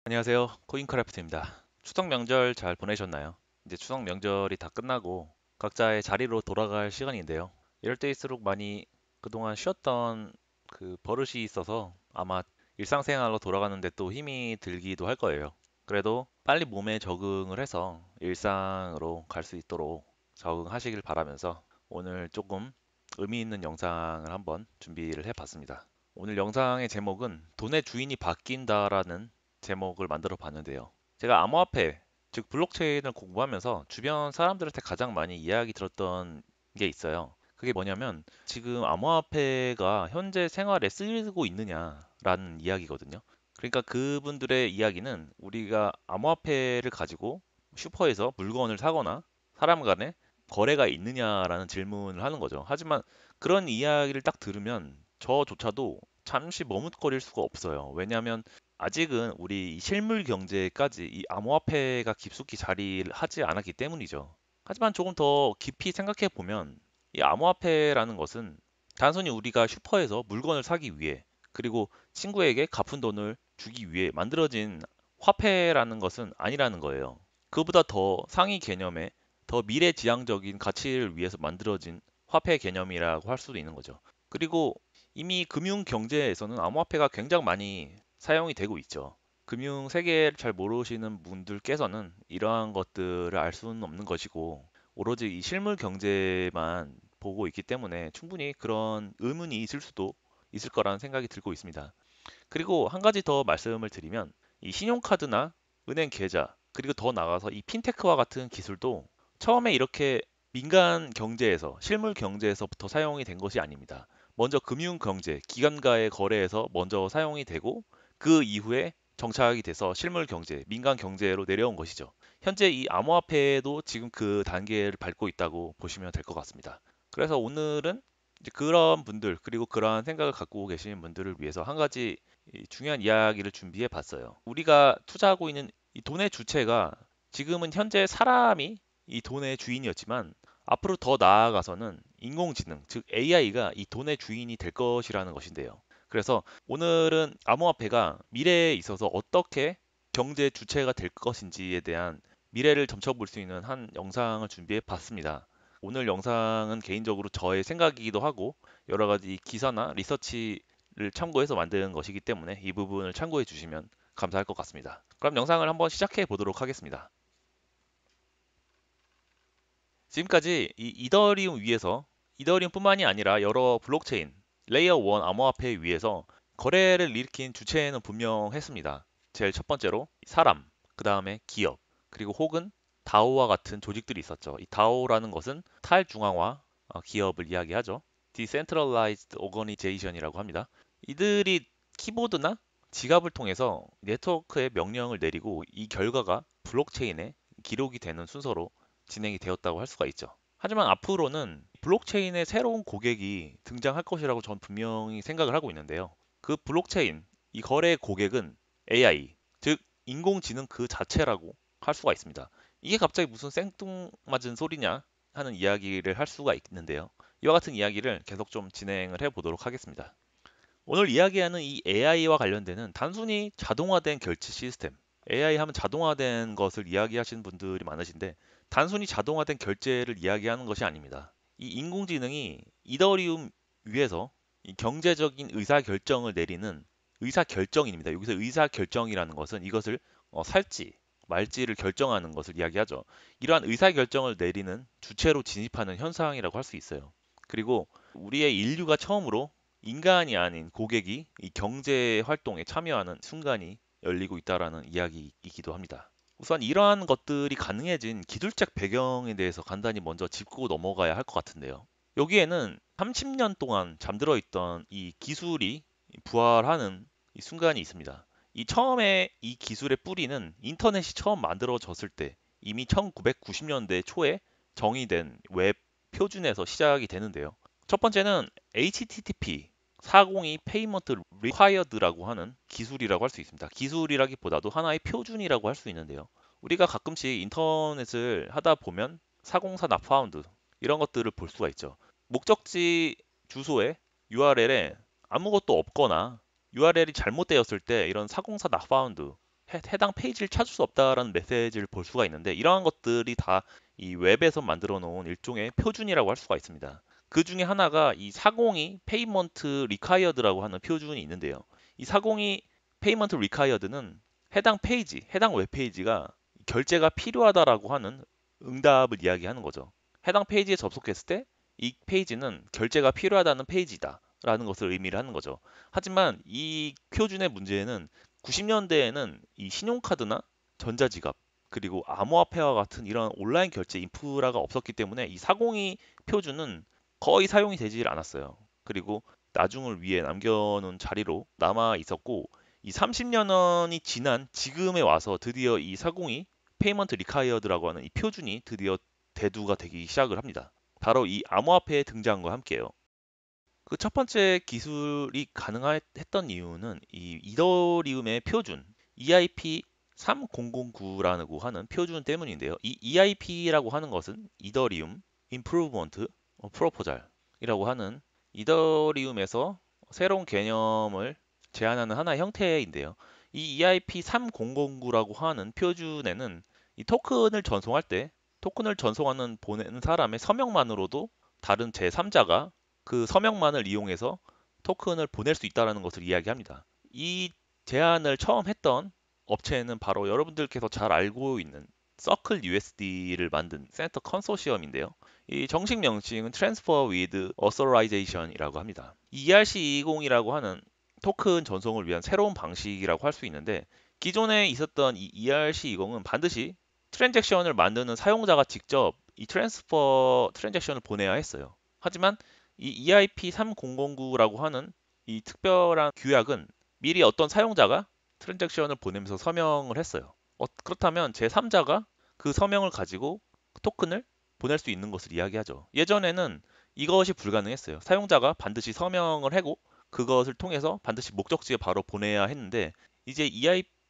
안녕하세요. 코인크래프트입니다. 추석 명절 잘 보내셨나요? 이제 추석 명절이 다 끝나고 각자의 자리로 돌아갈 시간인데요. 이럴 때일수록 많이 그동안 쉬었던 그 버릇이 있어서 아마 일상생활로 돌아가는데 또 힘이 들기도 할 거예요. 그래도 빨리 몸에 적응을 해서 일상으로 갈 수 있도록 적응하시길 바라면서 오늘 조금 의미 있는 영상을 한번 준비를 해봤습니다. 오늘 영상의 제목은 돈의 주인이 바뀐다라는 제목을 만들어 봤는데요. 제가 암호화폐, 즉 블록체인을 공부하면서 주변 사람들한테 가장 많이 이야기 들었던 게 있어요. 그게 뭐냐면 지금 암호화폐가 현재 생활에 쓰이고 있느냐라는 이야기거든요. 그러니까 그분들의 이야기는 우리가 암호화폐를 가지고 슈퍼에서 물건을 사거나 사람 간에 거래가 있느냐라는 질문을 하는 거죠. 하지만 그런 이야기를 딱 들으면 저조차도 잠시 머뭇거릴 수가 없어요. 왜냐하면 아직은 우리 이 실물 경제까지 이 암호화폐가 깊숙이 자리를 하지 않았기 때문이죠. 하지만 조금 더 깊이 생각해 보면 이 암호화폐라는 것은 단순히 우리가 슈퍼에서 물건을 사기 위해 그리고 친구에게 갚은 돈을 주기 위해 만들어진 화폐라는 것은 아니라는 거예요. 그보다 더 상위 개념의 더 미래지향적인 가치를 위해서 만들어진 화폐 개념이라고 할 수도 있는 거죠. 그리고 이미 금융 경제에서는 암호화폐가 굉장히 많이 사용이 되고 있죠. 금융 세계를 잘 모르시는 분들께서는 이러한 것들을 알 수는 없는 것이고 오로지 이 실물 경제만 보고 있기 때문에 충분히 그런 의문이 있을 수도 있을 거라는 생각이 들고 있습니다. 그리고 한 가지 더 말씀을 드리면 이 신용카드나 은행 계좌 그리고 더 나아가서 이 핀테크와 같은 기술도 처음에 이렇게 민간 경제에서 실물 경제에서부터 사용이 된 것이 아닙니다. 먼저 금융 경제, 기관과의 거래에서 먼저 사용이 되고 그 이후에 정착이 돼서 실물 경제, 민간 경제로 내려온 것이죠. 현재 이 암호화폐도 지금 그 단계를 밟고 있다고 보시면 될 것 같습니다. 그래서 오늘은 이제 그런 분들 그리고 그러한 생각을 갖고 계신 분들을 위해서 한 가지 이 중요한 이야기를 준비해 봤어요. 우리가 투자하고 있는 이 돈의 주체가 지금은 현재 사람이 이 돈의 주인이었지만 앞으로 더 나아가서는 인공지능, 즉 AI가 이 돈의 주인이 될 것이라는 것인데요. 그래서 오늘은 암호화폐가 미래에 있어서 어떻게 경제 주체가 될 것인지에 대한 미래를 점쳐볼 수 있는 한 영상을 준비해 봤습니다. 오늘 영상은 개인적으로 저의 생각이기도 하고 여러 가지 기사나 리서치를 참고해서 만든 것이기 때문에 이 부분을 참고해 주시면 감사할 것 같습니다. 그럼 영상을 한번 시작해 보도록 하겠습니다. 지금까지 이 이더리움 위에서 이더리움뿐만이 아니라 여러 블록체인, 레이어 1 암호화폐 위에서 거래를 일으킨 주체는 분명했습니다. 제일 첫 번째로 사람, 그 다음에 기업, 그리고 혹은 다오와 같은 조직들이 있었죠. 이 다오라는 것은 탈중앙화 기업을 이야기하죠. Decentralized Organization이라고 합니다. 이들이 키보드나 지갑을 통해서 네트워크에 명령을 내리고 이 결과가 블록체인에 기록이 되는 순서로 진행이 되었다고 할 수가 있죠. 하지만 앞으로는 블록체인의 새로운 고객이 등장할 것이라고 전 분명히 생각을 하고 있는데요. 그 블록체인, 이 거래 고객은 AI, 즉 인공지능 그 자체라고 할 수가 있습니다. 이게 갑자기 무슨 생뚱맞은 소리냐 하는 이야기를 할 수가 있는데요. 이와 같은 이야기를 계속 좀 진행을 해보도록 하겠습니다. 오늘 이야기하는 이 AI와 관련되는 단순히 자동화된 결제 시스템, AI 하면 자동화된 것을 이야기하시는 분들이 많으신데 단순히 자동화된 결제를 이야기하는 것이 아닙니다. 이 인공지능이 이더리움 위에서 이 경제적인 의사결정을 내리는 의사결정인입니다. 여기서 의사결정이라는 것은 이것을 살지 말지를 결정하는 것을 이야기하죠. 이러한 의사결정을 내리는 주체로 진입하는 현상이라고 할 수 있어요. 그리고 우리의 인류가 처음으로 인간이 아닌 고객이 이 경제 활동에 참여하는 순간이 열리고 있다라는 이야기이기도 합니다. 우선 이러한 것들이 가능해진 기술적 배경에 대해서 간단히 먼저 짚고 넘어가야 할 것 같은데요. 여기에는 30년 동안 잠들어 있던 이 기술이 부활하는 이 순간이 있습니다. 이 처음에 이 기술의 뿌리는 인터넷이 처음 만들어졌을 때 이미 1990년대 초에 정의된 웹 표준에서 시작이 되는데요. 첫 번째는 HTTP 402 Payment Required라고 하는 기술이라고 할 수 있습니다. 기술이라기보다도 하나의 표준이라고 할 수 있는데요. 우리가 가끔씩 인터넷을 하다 보면 404 not found 이런 것들을 볼 수가 있죠. 목적지 주소에 URL에 아무것도 없거나 URL이 잘못되었을 때 이런 404 not found 해당 페이지를 찾을 수 없다라는 메시지를 볼 수가 있는데 이러한 것들이 다 이 웹에서 만들어 놓은 일종의 표준이라고 할 수가 있습니다. 그 중에 하나가 이 402 페이먼트 리콰이어드라고 하는 표준이 있는데요. 이 402 페이먼트 리콰이어드는 해당 페이지, 해당 웹페이지가 결제가 필요하다라고 하는 응답을 이야기하는 거죠. 해당 페이지에 접속했을 때 이 페이지는 결제가 필요하다는 페이지다라는 것을 의미를 하는 거죠. 하지만 이 표준의 문제는 90년대에는 이 신용카드나 전자지갑 그리고 암호화폐와 같은 이런 온라인 결제 인프라가 없었기 때문에 이 402 표준은 거의 사용이 되질 않았어요. 그리고 나중을 위해 남겨놓은 자리로 남아 있었고 이 30년이 지난 지금에 와서 드디어 이 402 페이먼트 리카이어드라고 하는 이 표준이 드디어 대두가 되기 시작을 합니다. 바로 이 암호화폐의 등장과 함께요. 그 첫 번째 기술이 가능했던 이유는 이 이더리움의 표준 EIP 3009라고 하는 표준 때문인데요. 이 EIP라고 하는 것은 이더리움 임프루브먼트 프로포잘이라고 하는 이더리움에서 새로운 개념을 제안하는 하나의 형태인데요. 이 EIP 3009라고 하는 표준에는 이 토큰을 전송할 때 토큰을 전송하는 보내는 사람의 서명만으로도 다른 제3자가 그 서명만을 이용해서 토큰을 보낼 수 있다는 것을 이야기합니다. 이 제안을 처음 했던 업체는 바로 여러분들께서 잘 알고 있는 서클 USD를 만든 센터 컨소시엄인데요. 이 정식 명칭은 Transfer with Authorization이라고 합니다. ERC20이라고 하는 토큰 전송을 위한 새로운 방식이라고 할 수 있는데 기존에 있었던 이 ERC20은 반드시 트랜잭션을 만드는 사용자가 직접 이 트랜스퍼 트랜잭션을 보내야 했어요. 하지만 이 EIP3009라고 하는 이 특별한 규약은 미리 어떤 사용자가 트랜잭션을 보내면서 서명을 했어요. 그렇다면 제3자가 그 서명을 가지고 토큰을 보낼 수 있는 것을 이야기하죠. 예전에는 이것이 불가능했어요. 사용자가 반드시 서명을 하고 그것을 통해서 반드시 목적지에 바로 보내야 했는데 이제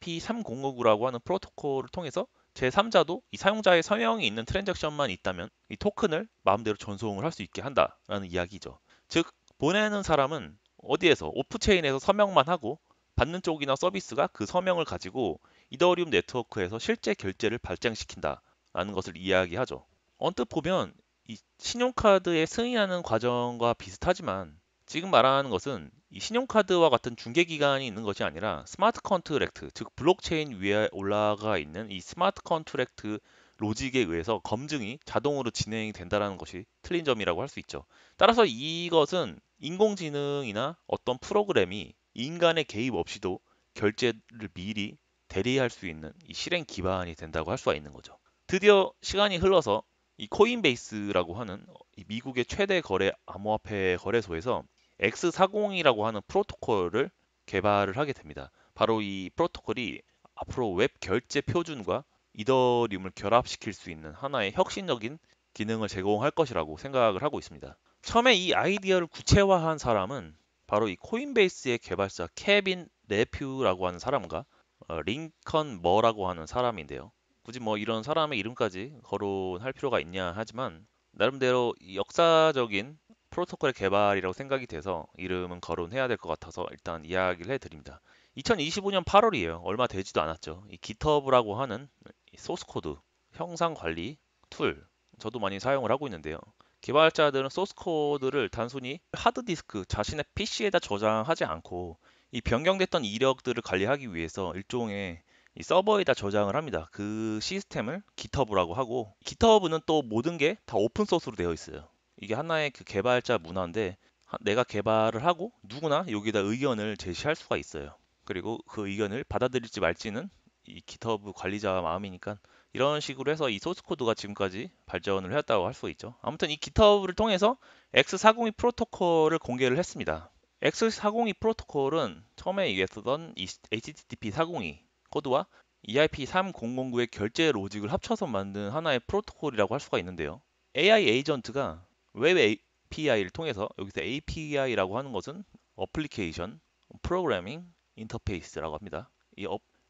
EIP3009라고 하는 프로토콜을 통해서 제3자도 이 사용자의 서명이 있는 트랜잭션만 있다면 이 토큰을 마음대로 전송을 할 수 있게 한다라는 이야기죠. 즉 보내는 사람은 어디에서 오프체인에서 서명만 하고 받는 쪽이나 서비스가 그 서명을 가지고 이더리움 네트워크에서 실제 결제를 발생시킨다라는 것을 이야기하죠. 언뜻 보면 이 신용카드에 승인하는 과정과 비슷하지만 지금 말하는 것은 이 신용카드와 같은 중개기관이 있는 것이 아니라 스마트 컨트랙트, 즉 블록체인 위에 올라가 있는 이 스마트 컨트랙트 로직에 의해서 검증이 자동으로 진행이 된다는 것이 틀린 점이라고 할 수 있죠. 따라서 이것은 인공지능이나 어떤 프로그램이 인간의 개입 없이도 결제를 미리 대리할 수 있는 이 실행 기반이 된다고 할 수가 있는 거죠. 드디어 시간이 흘러서 이 코인베이스라고 하는 이 미국의 최대 거래 암호화폐 거래소에서 X40이라고 하는 프로토콜을 개발을 하게 됩니다. 바로 이 프로토콜이 앞으로 웹 결제 표준과 이더리움을 결합시킬 수 있는 하나의 혁신적인 기능을 제공할 것이라고 생각을 하고 있습니다. 처음에 이 아이디어를 구체화한 사람은 바로 이 코인베이스의 개발자 케빈 레퓨라고 하는 사람과 링컨 머라고 하는 사람인데요. 굳이 뭐 이런 사람의 이름까지 거론할 필요가 있냐 하지만 나름대로 이 역사적인 프로토콜의 개발이라고 생각이 돼서 이름은 거론해야 될 것 같아서 일단 이야기를 해드립니다. 2025년 8월이에요. 얼마 되지도 않았죠. 이 GitHub라고 하는 소스 코드 형상 관리 툴 저도 많이 사용을 하고 있는데요. 개발자들은 소스 코드를 단순히 하드디스크 자신의 PC에다 저장하지 않고 이 변경됐던 이력들을 관리하기 위해서 일종의 이 서버에다 저장을 합니다. 그 시스템을 GitHub라고 하고 GitHub는 또 모든 게 다 오픈 소스로 되어 있어요. 이게 하나의 그 개발자 문화인데 내가 개발을 하고 누구나 여기다 의견을 제시할 수가 있어요. 그리고 그 의견을 받아들일지 말지는 이 GitHub 관리자 마음이니까 이런 식으로 해서 이 소스 코드가 지금까지 발전을 해왔다고 할 수 있죠. 아무튼 이 GitHub를 통해서 X402 프로토콜을 공개를 했습니다. X402 프로토콜은 처음에 얘기했었던 이 HTTP 402 코드와 EIP3009의 결제 로직을 합쳐서 만든 하나의 프로토콜이라고 할 수가 있는데요. AI 에이전트가 웹 API를 통해서 여기서 API라고 하는 것은 어플리케이션 프로그래밍 인터페이스라고 합니다. 이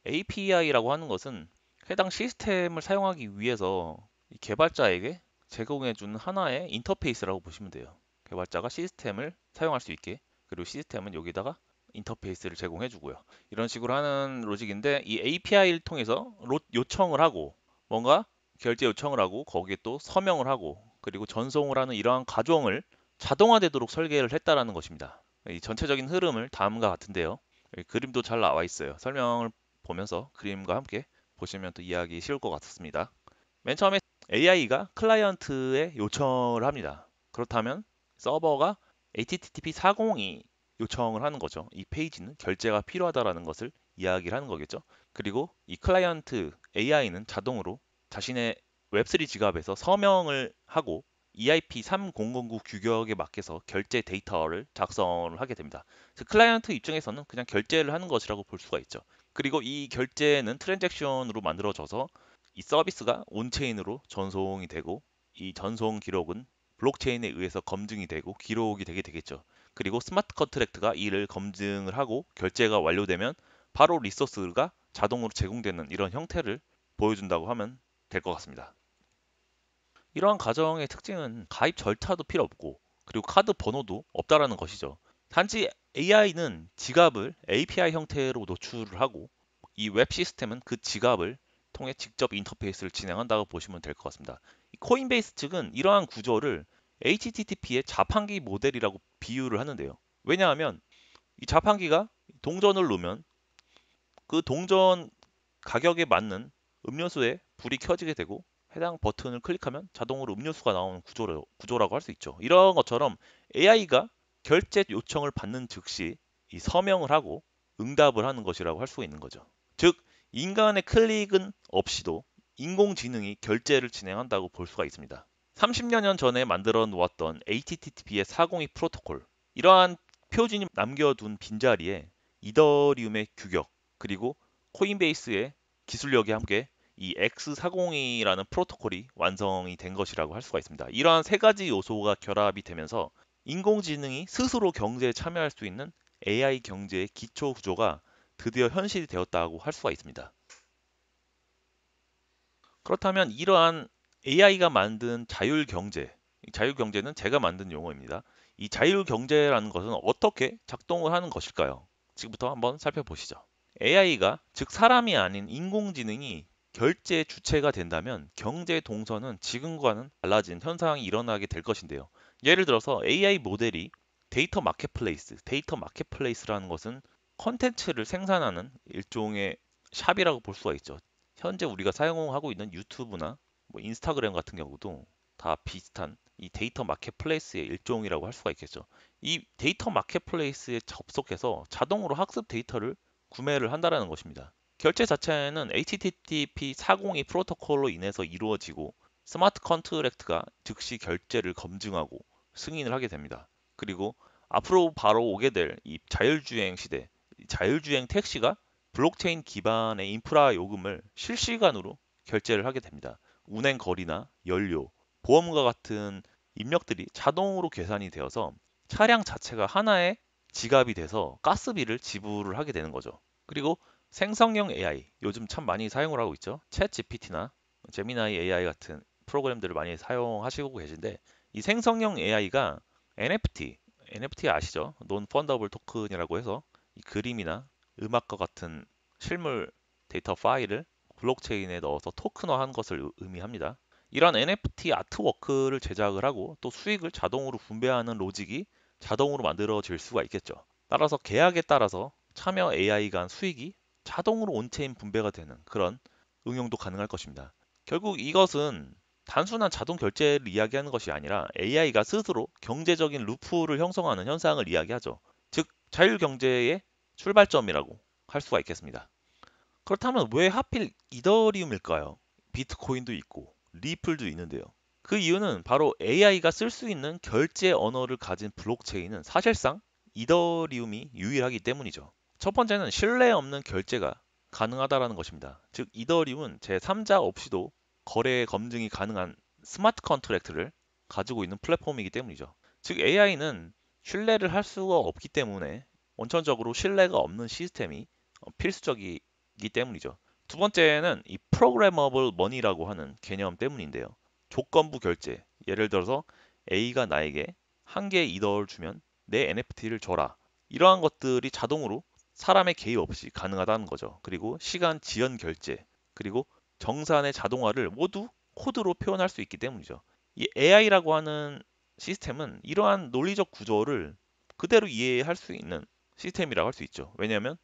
API라고 하는 것은 해당 시스템을 사용하기 위해서 개발자에게 제공해주는 하나의 인터페이스라고 보시면 돼요. 개발자가 시스템을 사용할 수 있게 그리고 시스템은 여기다가 인터페이스를 제공해 주고요. 이런 식으로 하는 로직인데 이 API를 통해서 요청을 하고 뭔가 결제 요청을 하고 거기에 또 서명을 하고 그리고 전송을 하는 이러한 과정을 자동화되도록 설계를 했다라는 것입니다. 이 전체적인 흐름을 다음과 같은데요. 여기 그림도 잘 나와 있어요. 설명을 보면서 그림과 함께 보시면 또 이해하기 쉬울 것 같습니다. 맨 처음에 AI가 클라이언트에 요청을 합니다. 그렇다면 서버가 HTTP 402 요청을 하는 거죠. 이 페이지는 결제가 필요하다라는 것을 이야기를 하는 거겠죠. 그리고 이 클라이언트 AI는 자동으로 자신의 웹3 지갑에서 서명을 하고 EIP 3009 규격에 맞게서 결제 데이터를 작성을 하게 됩니다. 즉 클라이언트 입장에서는 그냥 결제를 하는 것이라고 볼 수가 있죠. 그리고 이 결제는 트랜잭션으로 만들어져서 이 서비스가 온체인으로 전송이 되고 이 전송 기록은 블록체인에 의해서 검증이 되고 기록이 되게 되겠죠. 그리고 스마트 컨트랙트가 이를 검증을 하고 결제가 완료되면 바로 리소스가 자동으로 제공되는 이런 형태를 보여준다고 하면 될 것 같습니다. 이러한 과정의 특징은 가입 절차도 필요 없고 그리고 카드 번호도 없다라는 것이죠. 단지 AI는 지갑을 API 형태로 노출을 하고 이 웹 시스템은 그 지갑을 통해 직접 인터페이스를 진행한다고 보시면 될 것 같습니다. 코인베이스 측은 이러한 구조를 HTTP의 자판기 모델이라고 비유를 하는데요. 왜냐하면 이 자판기가 동전을 놓으면 그 동전 가격에 맞는 음료수에 불이 켜지게 되고 해당 버튼을 클릭하면 자동으로 음료수가 나오는 구조라고 할 수 있죠. 이런 것처럼 AI가 결제 요청을 받는 즉시 이 서명을 하고 응답을 하는 것이라고 할 수 있는 거죠. 즉 인간의 클릭은 없이도 인공지능이 결제를 진행한다고 볼 수가 있습니다. 30여 년 전에 만들어 놓았던 HTTP의 402 프로토콜 이러한 표준이 남겨둔 빈자리에 이더리움의 규격 그리고 코인베이스의 기술력이 함께 이 X402라는 프로토콜이 완성이 된 것이라고 할 수가 있습니다. 이러한 세 가지 요소가 결합이 되면서 인공지능이 스스로 경제에 참여할 수 있는 AI 경제의 기초 구조가 드디어 현실이 되었다고 할 수가 있습니다. 그렇다면 이러한 AI가 만든 자율 경제, 자율 경제는 제가 만든 용어입니다. 이 자율 경제라는 것은 어떻게 작동을 하는 것일까요? 지금부터 한번 살펴보시죠. AI가 즉 사람이 아닌 인공지능이 결제 주체가 된다면 경제 동선은 지금과는 달라진 현상이 일어나게 될 것인데요. 예를 들어서 AI 모델이 데이터 마켓플레이스라는 것은 컨텐츠를 생산하는 일종의 샵이라고 볼 수가 있죠. 현재 우리가 사용하고 있는 유튜브나 뭐 인스타그램 같은 경우도 다 비슷한 이 데이터 마켓플레이스의 일종이라고 할 수가 있겠죠. 이 데이터 마켓플레이스에 접속해서 자동으로 학습 데이터를 구매를 한다라는 것입니다. 결제 자체는 HTTP 402 프로토콜로 인해서 이루어지고 스마트 컨트랙트가 즉시 결제를 검증하고 승인을 하게 됩니다. 그리고 앞으로 바로 오게 될 이 자율주행 시대, 자율주행 택시가 블록체인 기반의 인프라 요금을 실시간으로 결제를 하게 됩니다. 운행 거리나 연료, 보험과 같은 입력들이 자동으로 계산이 되어서 차량 자체가 하나의 지갑이 돼서 가스비를 지불을 하게 되는 거죠. 그리고 생성형 AI, 요즘 참 많이 사용을 하고 있죠. 챗 GPT나 제미나이 AI 같은 프로그램들을 많이 사용하시고 계신데 이 생성형 AI가 NFT 아시죠? 논 펀더블 토큰이라고 해서 이 그림이나 음악과 같은 실물 데이터 파일을 블록체인에 넣어서 토큰화한 것을 의미합니다. 이런 NFT 아트워크를 제작을 하고 또 수익을 자동으로 분배하는 로직이 자동으로 만들어질 수가 있겠죠. 따라서 계약에 따라서 참여 AI 간 수익이 자동으로 온체인 분배가 되는 그런 응용도 가능할 것입니다. 결국 이것은 단순한 자동 결제를 이야기하는 것이 아니라 AI가 스스로 경제적인 루프를 형성하는 현상을 이야기하죠. 즉, 자율 경제의 출발점이라고 할 수가 있겠습니다. 그렇다면 왜 하필 이더리움일까요? 비트코인도 있고 리플도 있는데요. 그 이유는 바로 AI가 쓸 수 있는 결제 언어를 가진 블록체인은 사실상 이더리움이 유일하기 때문이죠. 첫 번째는 신뢰 없는 결제가 가능하다라는 것입니다. 즉 이더리움은 제3자 없이도 거래 검증이 가능한 스마트 컨트랙트를 가지고 있는 플랫폼이기 때문이죠. 즉 AI는 신뢰를 할 수가 없기 때문에 원천적으로 신뢰가 없는 시스템이 필수적이기 때문이죠. 두 번째는 이 프로그래머블 머니라고 하는 개념 때문인데요. 조건부 결제, 예를 들어서 A가 나에게 한 개의 이더를 주면 내 NFT를 줘라. 이러한 것들이 자동으로 사람의 개입 없이 가능하다는 거죠. 그리고 시간 지연 결제, 그리고 정산의 자동화를 모두 코드로 표현할 수 있기 때문이죠. 이 AI라고 하는 시스템은 이러한 논리적 구조를 그대로 이해할 수 있는 시스템이라고 할 수 있죠. 왜냐하면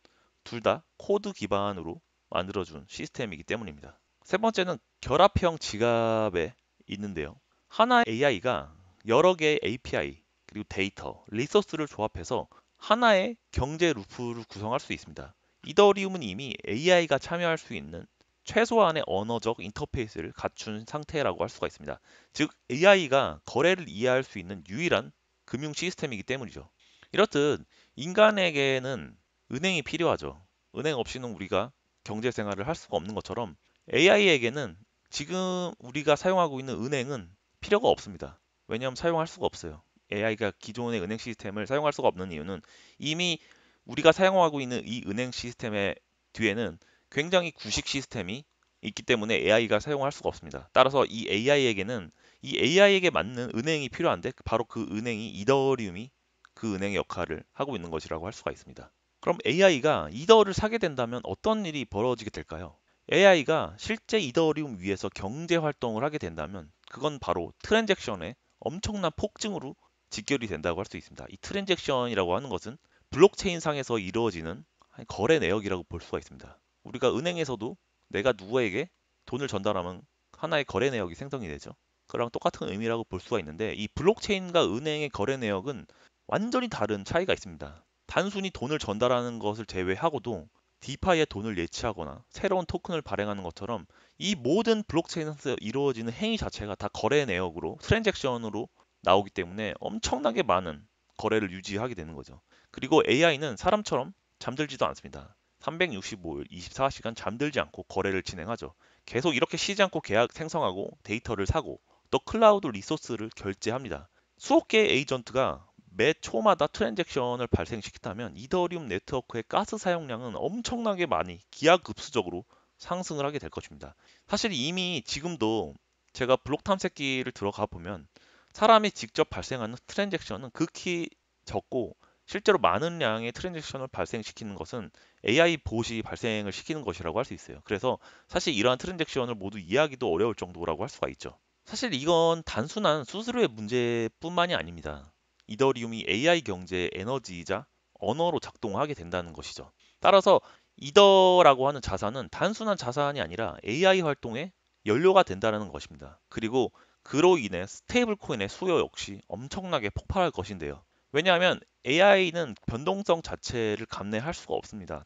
둘 다 코드 기반으로 만들어준 시스템이기 때문입니다. 세 번째는 결합형 지갑에 있는데요. 하나의 AI가 여러 개의 API, 그리고 데이터, 리소스를 조합해서 하나의 경제 루프를 구성할 수 있습니다. 이더리움은 이미 AI가 참여할 수 있는 최소한의 언어적 인터페이스를 갖춘 상태라고 할 수가 있습니다. 즉, AI가 거래를 이해할 수 있는 유일한 금융 시스템이기 때문이죠. 이렇듯 인간에게는 은행이 필요하죠. 은행 없이는 우리가 경제 생활을 할 수가 없는 것처럼 AI에게는 지금 우리가 사용하고 있는 은행은 필요가 없습니다. 왜냐하면 사용할 수가 없어요. AI가 기존의 은행 시스템을 사용할 수가 없는 이유는 이미 우리가 사용하고 있는 이 은행 시스템의 뒤에는 굉장히 구식 시스템이 있기 때문에 AI가 사용할 수가 없습니다. 따라서 이 AI에게 맞는 은행이 필요한데 바로 그 은행이 이더리움이 그 은행의 역할을 하고 있는 것이라고 할 수가 있습니다. 그럼 AI가 이더를 사게 된다면 어떤 일이 벌어지게 될까요? AI가 실제 이더리움 위에서 경제 활동을 하게 된다면 그건 바로 트랜잭션의 엄청난 폭증으로 직결이 된다고 할 수 있습니다. 이 트랜잭션이라고 하는 것은 블록체인 상에서 이루어지는 거래 내역이라고 볼 수가 있습니다. 우리가 은행에서도 내가 누구에게 돈을 전달하면 하나의 거래 내역이 생성이 되죠. 그랑 똑같은 의미라고 볼 수가 있는데 이 블록체인과 은행의 거래 내역은 완전히 다른 차이가 있습니다. 단순히 돈을 전달하는 것을 제외하고도 디파이에 돈을 예치하거나 새로운 토큰을 발행하는 것처럼 이 모든 블록체인에서 이루어지는 행위 자체가 다 거래 내역으로 트랜잭션으로 나오기 때문에 엄청나게 많은 거래를 유지하게 되는 거죠. 그리고 AI는 사람처럼 잠들지도 않습니다. 365일 24시간 잠들지 않고 거래를 진행하죠. 계속 이렇게 쉬지 않고 계약 생성하고 데이터를 사고 또 클라우드 리소스를 결제합니다. 수억 개의 에이전트가 매 초마다 트랜잭션을 발생시킨다면 이더리움 네트워크의 가스 사용량은 엄청나게 많이 기하급수적으로 상승을 하게 될 것입니다. 사실 이미 지금도 제가 블록 탐색기를 들어가 보면 사람이 직접 발생하는 트랜잭션은 극히 적고 실제로 많은 양의 트랜잭션을 발생시키는 것은 AI 봇이 발생을 시키는 것이라고 할 수 있어요. 그래서 사실 이러한 트랜잭션을 모두 이해하기도 어려울 정도라고 할 수가 있죠. 사실 이건 단순한 수수료의 문제뿐만이 아닙니다. 이더리움이 AI 경제의 에너지이자 언어로 작동하게 된다는 것이죠. 따라서 이더라고 하는 자산은 단순한 자산이 아니라 AI 활동의 연료가 된다는 것입니다. 그리고 그로 인해 스테이블 코인의 수요 역시 엄청나게 폭발할 것인데요. 왜냐하면 AI는 변동성 자체를 감내할 수가 없습니다.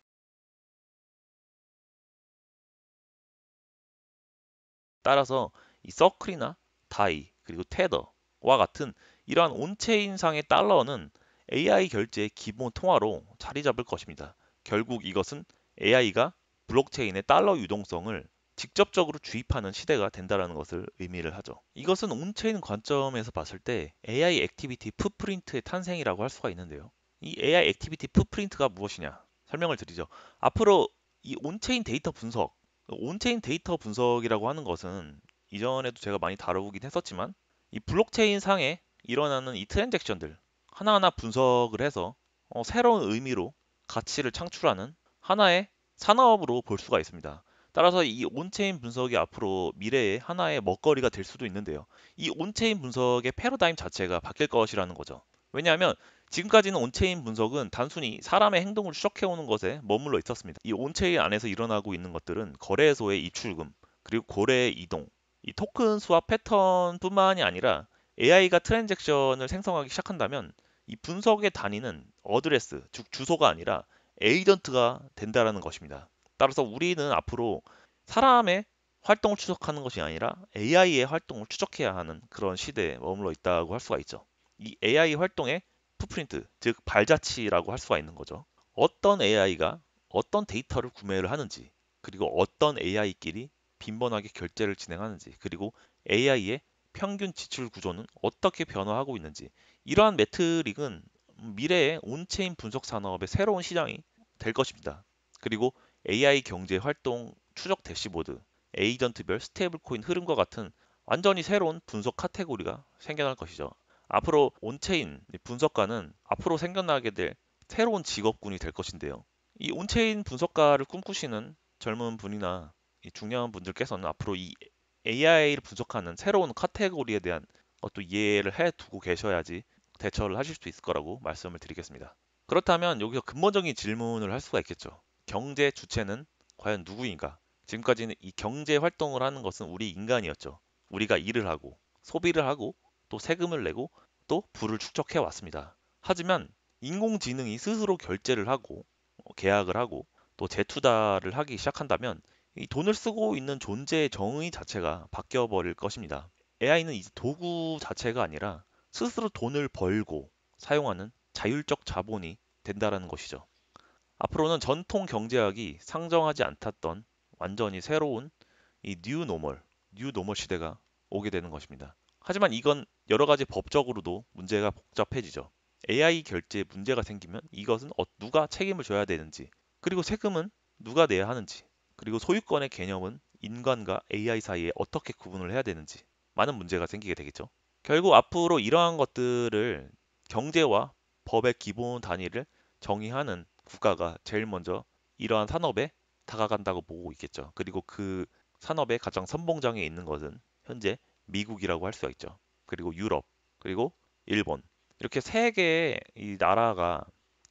따라서 이 서클이나 다이 그리고 테더와 같은 이러한 온체인상의 달러는 AI 결제의 기본 통화로 자리 잡을 것입니다. 결국 이것은 AI가 블록체인의 달러 유동성을 직접적으로 주입하는 시대가 된다는 것을 의미를 하죠. 이것은 온체인 관점에서 봤을 때 AI 액티비티 풋프린트의 탄생이라고 할 수가 있는데요. 이 AI 액티비티 풋프린트가 무엇이냐? 설명을 드리죠. 앞으로 이 온체인 데이터 분석, 온체인 데이터 분석이라고 하는 것은 이전에도 제가 많이 다루긴 했었지만 이 블록체인 상에 일어나는 이 트랜잭션들 하나하나 분석을 해서 새로운 의미로 가치를 창출하는 하나의 산업으로 볼 수가 있습니다. 따라서 이 온체인 분석이 앞으로 미래의 하나의 먹거리가 될 수도 있는데요. 이 온체인 분석의 패러다임 자체가 바뀔 것이라는 거죠. 왜냐하면 지금까지는 온체인 분석은 단순히 사람의 행동을 추적해오는 것에 머물러 있었습니다. 이 온체인 안에서 일어나고 있는 것들은 거래소의 입출금, 그리고 고래의 이동, 이 토큰 수합 패턴뿐만이 아니라 AI가 트랜잭션을 생성하기 시작한다면 이 분석의 단위는 어드레스, 즉 주소가 아니라 에이전트가 된다라는 것입니다. 따라서 우리는 앞으로 사람의 활동을 추적하는 것이 아니라 AI의 활동을 추적해야 하는 그런 시대에 머물러 있다고 할 수가 있죠. 이 AI 활동의 풋프린트, 즉 발자취라고 할 수가 있는 거죠. 어떤 AI가 어떤 데이터를 구매를 하는지, 그리고 어떤 AI끼리 빈번하게 결제를 진행하는지, 그리고 AI의 평균 지출 구조는 어떻게 변화하고 있는지, 이러한 매트릭은 미래의 온체인 분석 산업의 새로운 시장이 될 것입니다. 그리고 AI 경제 활동 추적 대시보드, 에이전트별 스테이블 코인 흐름과 같은 완전히 새로운 분석 카테고리가 생겨날 것이죠. 앞으로 온체인 분석가는 앞으로 생겨나게 될 새로운 직업군이 될 것인데요. 이 온체인 분석가를 꿈꾸시는 젊은 분이나 이 중년 분들께서는 앞으로 이 AI를 분석하는 새로운 카테고리에 대한 또 이해를 해 두고 계셔야지 대처를 하실 수 있을 거라고 말씀을 드리겠습니다. 그렇다면 여기서 근본적인 질문을 할 수가 있겠죠. 경제 주체는 과연 누구인가? 지금까지는 이 경제 활동을 하는 것은 우리 인간이었죠. 우리가 일을 하고 소비를 하고 또 세금을 내고 또 부를 축적해 왔습니다. 하지만 인공지능이 스스로 결제를 하고 계약을 하고 또 재투자를 하기 시작한다면 이 돈을 쓰고 있는 존재의 정의 자체가 바뀌어 버릴 것입니다. AI는 이제 도구 자체가 아니라 스스로 돈을 벌고 사용하는 자율적 자본이 된다라는 것이죠. 앞으로는 전통 경제학이 상정하지 않았던 완전히 새로운 이 뉴노멀 시대가 오게 되는 것입니다. 하지만 이건 여러 가지 법적으로도 문제가 복잡해지죠. AI 결제에 문제가 생기면 이것은 누가 책임을 져야 되는지, 그리고 세금은 누가 내야 하는지, 그리고 소유권의 개념은 인간과 AI 사이에 어떻게 구분을 해야 되는지 많은 문제가 생기게 되겠죠. 결국 앞으로 이러한 것들을 경제와 법의 기본 단위를 정의하는 국가가 제일 먼저 이러한 산업에 다가간다고 보고 있겠죠. 그리고 그 산업의 가장 선봉장에 있는 것은 현재 미국이라고 할 수가 있죠. 그리고 유럽, 그리고 일본. 이렇게 세 개의 이 나라가,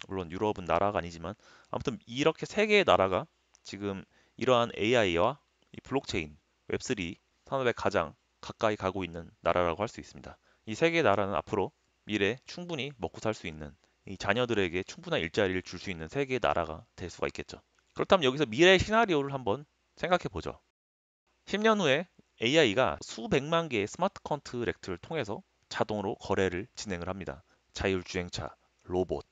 물론 유럽은 나라가 아니지만 아무튼 이렇게 세 개의 나라가 지금 이러한 AI와 이 블록체인, 웹3 산업에 가장 가까이 가고 있는 나라라고 할 수 있습니다. 이 세 개의 나라는 앞으로 미래에 충분히 먹고 살 수 있는, 이 자녀들에게 충분한 일자리를 줄 수 있는 세 개의 나라가 될 수가 있겠죠. 그렇다면 여기서 미래 시나리오를 한번 생각해 보죠. 10년 후에 AI가 수백만 개의 스마트 컨트랙트를 통해서 자동으로 거래를 진행을 합니다. 자율주행차, 로봇,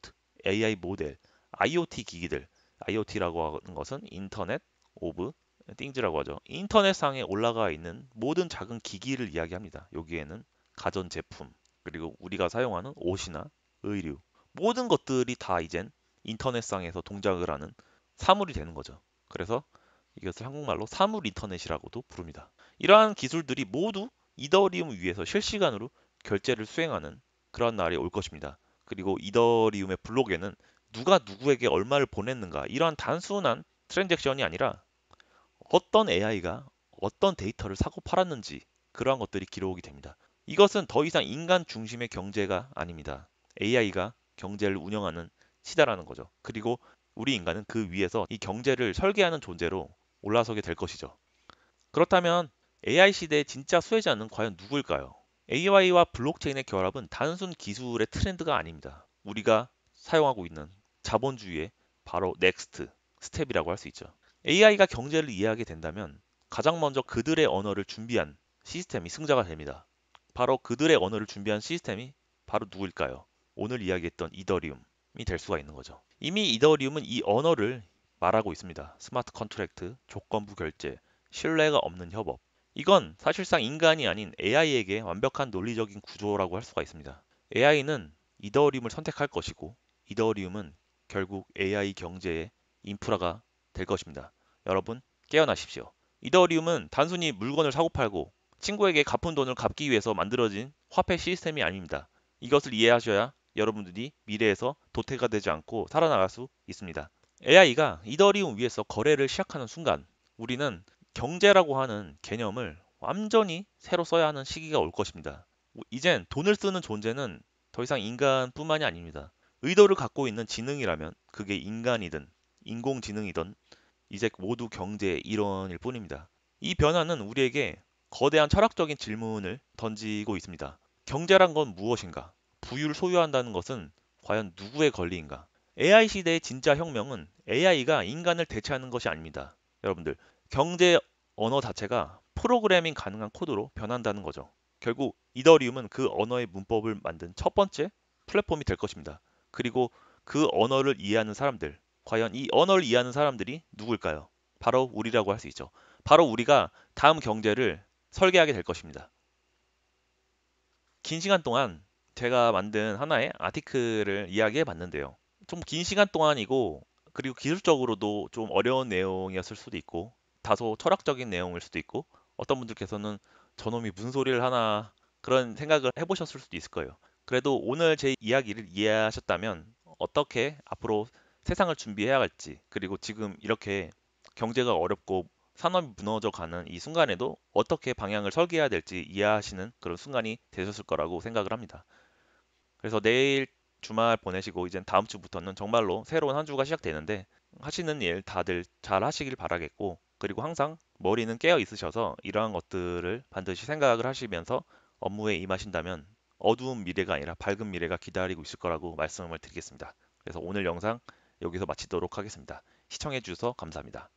AI 모델, IoT 기기들, IoT라고 하는 것은 인터넷 오브 띵즈라고 하죠. 인터넷상에 올라가 있는 모든 작은 기기를 이야기합니다. 여기에는 가전제품, 그리고 우리가 사용하는 옷이나 의류, 모든 것들이 다 이젠 인터넷상에서 동작을 하는 사물이 되는 거죠. 그래서 이것을 한국말로 사물 인터넷이라고도 부릅니다. 이러한 기술들이 모두 이더리움 위에서 실시간으로 결제를 수행하는 그런 날이 올 것입니다. 그리고 이더리움의 블록에는 누가 누구에게 얼마를 보냈는가, 이러한 단순한 트랜잭션이 아니라 어떤 AI가 어떤 데이터를 사고 팔았는지, 그러한 것들이 기록이 됩니다. 이것은 더 이상 인간 중심의 경제가 아닙니다. AI가 경제를 운영하는 시대라는 거죠. 그리고 우리 인간은 그 위에서 이 경제를 설계하는 존재로 올라서게 될 것이죠. 그렇다면 AI 시대의 진짜 수혜자는 과연 누구일까요? AI와 블록체인의 결합은 단순 기술의 트렌드가 아닙니다. 우리가 사용하고 있는 자본주의의 바로 넥스트 스텝이라고 할 수 있죠. AI가 경제를 이해하게 된다면 가장 먼저 그들의 언어를 준비한 시스템이 승자가 됩니다. 바로 그들의 언어를 준비한 시스템이 바로 누구일까요? 오늘 이야기했던 이더리움이 될 수가 있는 거죠. 이미 이더리움은 이 언어를 말하고 있습니다. 스마트 컨트랙트, 조건부 결제, 신뢰가 없는 협업. 이건 사실상 인간이 아닌 AI에게 완벽한 논리적인 구조라고 할 수가 있습니다. AI는 이더리움을 선택할 것이고, 이더리움은 결국 AI 경제의 인프라가 될 것입니다. 여러분, 깨어나십시오. 이더리움은 단순히 물건을 사고 팔고 친구에게 갚은 돈을 갚기 위해서 만들어진 화폐 시스템이 아닙니다. 이것을 이해하셔야 여러분들이 미래에서 도태가 되지 않고 살아나갈 수 있습니다. AI가 이더리움 위에서 거래를 시작하는 순간 우리는 경제라고 하는 개념을 완전히 새로 써야 하는 시기가 올 것입니다. 이젠 돈을 쓰는 존재는 더 이상 인간뿐만이 아닙니다. 의도를 갖고 있는 지능이라면 그게 인간이든 인공지능이든 이제 모두 경제의 일원일 뿐입니다. 이 변화는 우리에게 거대한 철학적인 질문을 던지고 있습니다. 경제란 건 무엇인가? 부유를 소유한다는 것은 과연 누구의 권리인가? AI 시대의 진짜 혁명은 AI가 인간을 대체하는 것이 아닙니다. 여러분들, 경제 언어 자체가 프로그래밍 가능한 코드로 변한다는 거죠. 결국 이더리움은 그 언어의 문법을 만든 첫 번째 플랫폼이 될 것입니다. 그리고 그 언어를 이해하는 사람들, 과연 이 언어를 이해하는 사람들이 누굴까요? 바로 우리라고 할 수 있죠. 바로 우리가 다음 경제를 설계하게 될 것입니다. 긴 시간 동안 제가 만든 하나의 아티클을 이야기해 봤는데요. 좀 긴 시간 동안이고, 그리고 기술적으로도 좀 어려운 내용이었을 수도 있고, 다소 철학적인 내용일 수도 있고, 어떤 분들께서는 저놈이 무슨 소리를 하나, 그런 생각을 해보셨을 수도 있을 거예요. 그래도 오늘 제 이야기를 이해하셨다면 어떻게 앞으로 세상을 준비해야 할지, 그리고 지금 이렇게 경제가 어렵고 산업이 무너져 가는 이 순간에도 어떻게 방향을 설계해야 될지 이해하시는 그런 순간이 되셨을 거라고 생각을 합니다. 그래서 내일 주말 보내시고 이제 다음 주부터는 정말로 새로운 한 주가 시작되는데 하시는 일 다들 잘 하시길 바라겠고, 그리고 항상 머리는 깨어 있으셔서 이러한 것들을 반드시 생각을 하시면서 업무에 임하신다면 어두운 미래가 아니라 밝은 미래가 기다리고 있을 거라고 말씀을 드리겠습니다. 그래서 오늘 영상 여기서 마치도록 하겠습니다. 시청해 주셔서 감사합니다.